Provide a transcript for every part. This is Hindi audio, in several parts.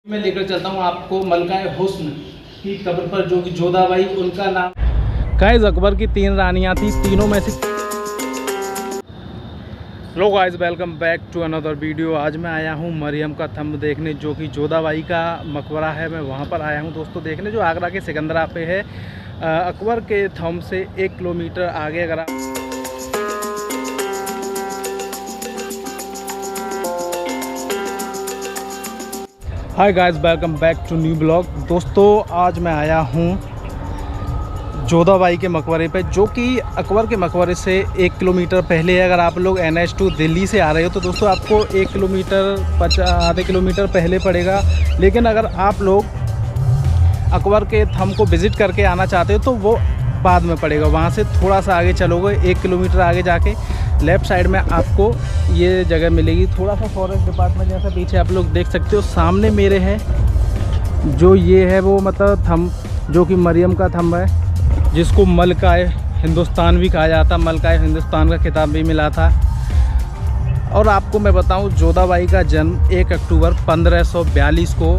मैं लेकर चलता हूँ आपको मलकाए हुस्न की कब्र पर, जो कि जोधाबाई उनका नाम। गाइस, अकबर की 3 रानियाँ थी, तीनों में से। Hello guys, welcome back to another video. आज मैं आया हूँ मरियम का थंब देखने, जो कि जोधाबाई का मकबरा है। मैं वहाँ पर आया हूँ दोस्तों देखने, जो आगरा के सिकंदरा पे है। अकबर के थंब से 1 किलोमीटर आगे अगर आप hi guys, welcome back to new blog. दोस्तों आज मैं आया हूँ जोधाबाई के मकबरे पे, जो कि अकबर के मकबरे से 1 किलोमीटर पहले है। अगर आप लोग NH2 दिल्ली से आ रहे हो तो दोस्तों आपको 1 किलोमीटर आधे किलोमीटर पहले पड़ेगा। लेकिन अगर आप लोग अकबर के थंब को विज़िट करके आना चाहते हो तो वो बाद में पड़ेगा। वहाँ से थोड़ा सा आगे चलोगे, 1 किलोमीटर आगे जाके लेफ़्ट साइड में आपको ये जगह मिलेगी। थोड़ा सा फॉरेस्ट डिपार्टमेंट जैसा पीछे आप लोग देख सकते हो। सामने मेरे है जो ये है वो मतलब थंब, जो कि मरियम का थंब है, जिसको मलकाए हिंदुस्तान भी कहा जाता। मलकाए हिंदुस्तान का खिताब भी मिला था। और आपको मैं बताऊं, जोधाबाई का जन्म 1 अक्टूबर 1542 को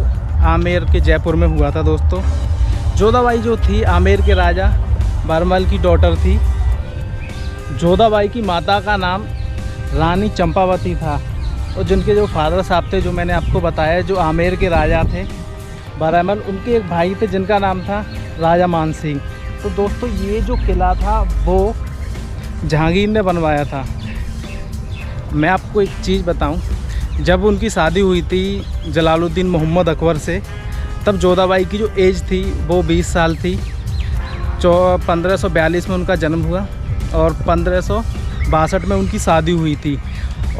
आमेर के जयपुर में हुआ था। दोस्तों जोधाबाई जो थी आमेर के राजा बरमल की डॉटर थी। जोधाबाई की माता का नाम रानी चंपावती था, और जिनके जो फादर साहब थे, जो मैंने आपको बताया, जो आमेर के राजा थे बरमल, उनके एक भाई थे जिनका नाम था राजा मान सिंह। तो दोस्तों ये जो किला था वो जहांगीर ने बनवाया था। मैं आपको एक चीज़ बताऊं, जब उनकी शादी हुई थी जलालुद्दीन मोहम्मद अकबर से, तब जोधाबाई की जो एज थी वो 20 साल थी। 1542 में उनका जन्म हुआ और 1562 में उनकी शादी हुई थी।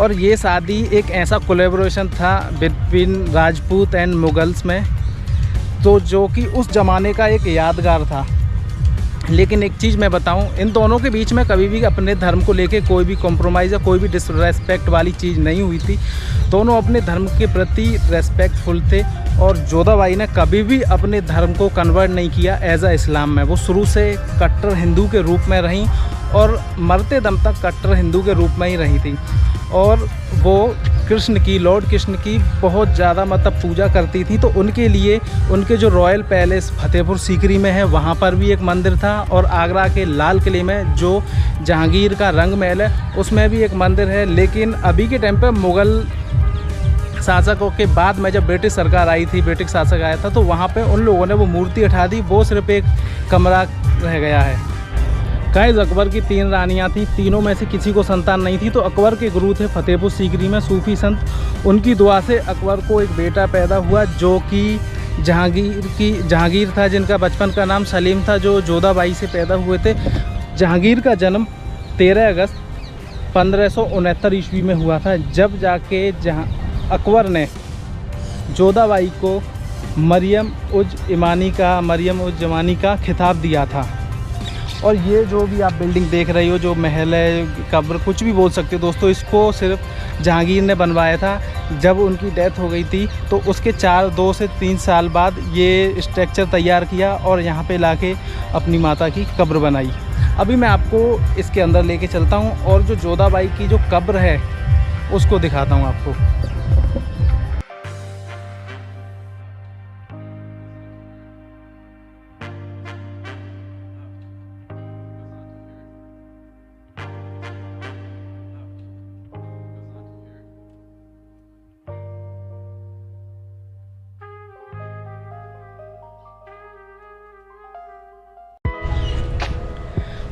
और ये शादी एक ऐसा कोलैबोरेशन था बिटवीन राजपूत एंड मुगल्स में, तो जो कि उस ज़माने का एक यादगार था। लेकिन एक चीज़ मैं बताऊं, इन दोनों के बीच में कभी भी अपने धर्म को लेके कोई भी कॉम्प्रोमाइज़ या कोई भी डिसरेस्पेक्ट वाली चीज़ नहीं हुई थी। दोनों अपने धर्म के प्रति रेस्पेक्टफुल थे, और जोधाबाई ने कभी भी अपने धर्म को कन्वर्ट नहीं किया एज अ इस्लाम में। वो शुरू से कट्टर हिंदू के रूप में रहीं और मरते दम तक कट्टर हिंदू के रूप में ही रही थी। और वो कृष्ण की, लॉर्ड कृष्ण की बहुत ज़्यादा मतलब पूजा करती थी। तो उनके लिए उनके जो रॉयल पैलेस फतेहपुर सीकरी में है, वहाँ पर भी एक मंदिर था। और आगरा के लाल किले में जो जहांगीर का रंग महल है, उसमें भी एक मंदिर है। लेकिन अभी के टाइम पर मुग़ल शासकों के बाद में जब ब्रिटिश सरकार आई थी, ब्रिटिश शासक आया था, तो वहाँ पे उन लोगों ने वो मूर्ति हटा दी। वो सिर्फ एक कमरा रह गया है। गाइस, अकबर की 3 रानियाँ थीं, तीनों में से किसी को संतान नहीं थी। तो अकबर के गुरु थे फतेहपुर सीकरी में सूफी संत। उनकी दुआ से अकबर को एक बेटा पैदा हुआ, जो कि जहांगीर था, जिनका बचपन का नाम सलीम था, जो जोधाबाई से पैदा हुए थे। जहांगीर का जन्म 13 अगस्त 1569 ईस्वी में हुआ था, जब जाके अकबर ने जोधाबाई को मरियम उज जमानी का खिताब दिया था। और ये जो भी आप बिल्डिंग देख रही हो, जो महल है, कब्र, कुछ भी बोल सकते हो दोस्तों, इसको सिर्फ जहांगीर ने बनवाया था। जब उनकी डेथ हो गई थी तो उसके 2 से 3 साल बाद ये स्ट्रक्चर तैयार किया और यहाँ पे लाके अपनी माता की कब्र बनाई। अभी मैं आपको इसके अंदर लेके चलता हूँ और जो जोधाबाई की जो कब्र है उसको दिखाता हूँ आपको।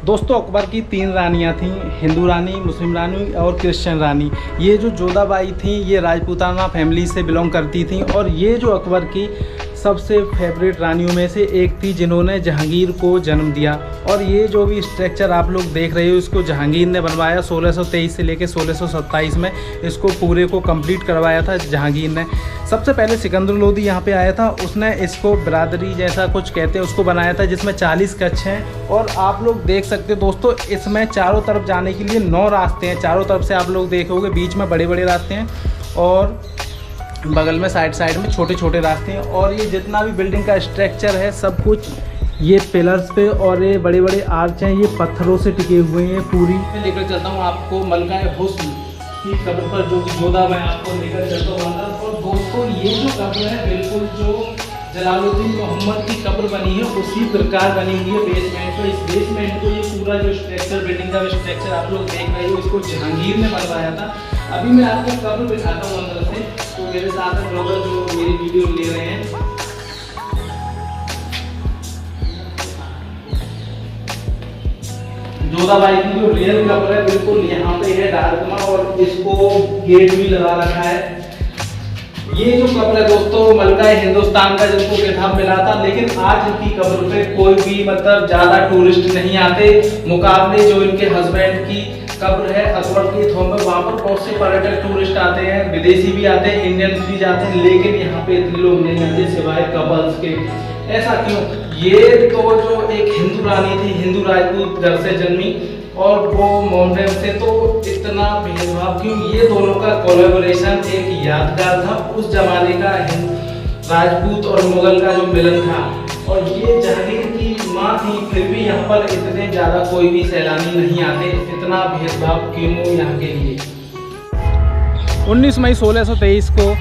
दोस्तों अकबर की 3 रानियाँ थीं, हिंदू रानी, मुस्लिम रानी और क्रिश्चियन रानी। ये जो जोधाबाई थीं ये राजपूताना फैमिली से बिलोंग करती थीं, और ये जो अकबर की सबसे फेवरेट रानियों में से एक थी, जिन्होंने जहांगीर को जन्म दिया। और ये जो भी स्ट्रक्चर आप लोग देख रहे हो, इसको जहांगीर ने बनवाया 1623 से लेकर 1627 में। इसको पूरे को कंप्लीट करवाया था जहांगीर ने। सबसे पहले सिकंदर लोदी यहाँ पे आया था, उसने इसको बिरादरी जैसा कुछ कहते हैं उसको बनाया था, जिसमें 40 कक्ष हैं। और आप लोग देख सकते हो दोस्तों, इसमें चारों तरफ जाने के लिए 9 रास्ते हैं। चारों तरफ से आप लोग देखोगे, बीच में बड़े बड़े रास्ते हैं और बगल में साइड में छोटे छोटे रास्ते हैं। और ये जितना भी बिल्डिंग का स्ट्रक्चर है, सब कुछ ये पिलर्स पे, और ये बड़े बड़े आर्च हैं, ये पत्थरों से टिके हुए हैं। पूरी मैं लेकर चलता हूँ आपको मलकाए हुस्न की कब्र पर, जो कि जोधाबाई आपको लेकर चलता हूँ। और दोस्तों दोस्तों ये जो कब्र है बिल्कुल जो जलालुद्दीन मोहम्मद की कब्र बनी है उसी प्रकार बनी हुई है बेसमेंट। तो इस बेसमेंट को ये पूरा जो स्ट्रक्चर, बिल्डिंग का स्ट्रक्चर आप लोग देख रहे हो, इसको जहांगीर ने बनवाया था। अभी मैं आपको कब्र दिखाता हूँ अंदर से। तो मेरे साथ में ब्लॉगर जो मेरी वीडियो ले रहे हैं, जोधाबाई की जो रियल कब्र है बिल्कुल यहाँ पे है डार्क में, और इसको गेट भी लगा रखा है। ये जो कब्र है दोस्तों मलका हिंदुस्तान का जिनको किताब मिला था, लेकिन आज इनकी कब्र पे कोई भी मतलब ज्यादा टूरिस्ट नहीं आते, मुकाबले जो इनके हस्बैंड की कब्र है अकबर की थोम में, वहाँ पर बहुत से पर्यटक टूरिस्ट आते हैं, विदेशी भी आते हैं, इंडियंस भी जाते हैं, लेकिन यहाँ पे इतने लोग नहीं आते सिवाय कपल्स के। ऐसा क्यों? ये तो जो एक हिंदू रानी थी, हिंदू राजपूत घर से जन्मी, और वो मोमडेम से, तो इतना भेदभाव क्यों? ये दोनों का कोलैबोरेशन एक यादगार था उस जमाने का, राजपूत और मुगल का जो मिलन था। और ये जहांगीर की माँ थी, फिर भी यहाँ पर इतने ज़्यादा कोई भी सैलानी नहीं आते, इतना भेदभाव क्यों यहाँ के लिए? 19 मई 1623 को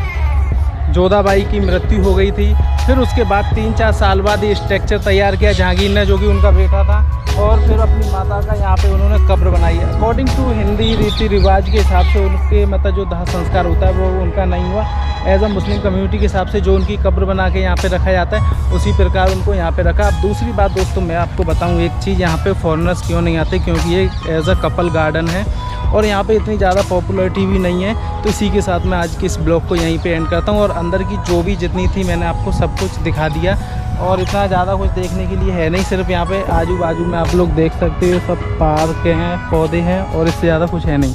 जोधाबाई की मृत्यु हो गई थी। फिर उसके बाद 3-4 साल बाद ये स्ट्रक्चर तैयार किया जहांगीर ने, जो कि उनका बेटा था, और फिर अपनी माता का यहाँ पे उन्होंने कब्र बनाई है। अकॉर्डिंग टू हिंदी रीति रिवाज के हिसाब से उनके मतलब जो दाह संस्कार होता है वो उनका नहीं हुआ। एज अ मुस्लिम कम्युनिटी के हिसाब से जो उनकी कब्र बना के यहाँ पे रखा जाता है उसी प्रकार उनको यहाँ पे रखा। अब दूसरी बात दोस्तों मैं आपको बताऊँ एक चीज़, यहाँ पे फॉरेनर्स क्यों नहीं आते, क्योंकि ये एज अ कपल गार्डन है और यहाँ पे इतनी ज़्यादा पॉपुलैरिटी भी नहीं है। तो इसी के साथ मैं आज के इस ब्लॉग को यहीं पे एंड करता हूँ, और अंदर की जो भी जितनी थी मैंने आपको सब कुछ दिखा दिया, और इतना ज़्यादा कुछ देखने के लिए है नहीं। सिर्फ यहाँ पे आजू बाजू में आप लोग देख सकते हो सब पार्क हैं, पौधे हैं, और इससे ज़्यादा कुछ है नहीं।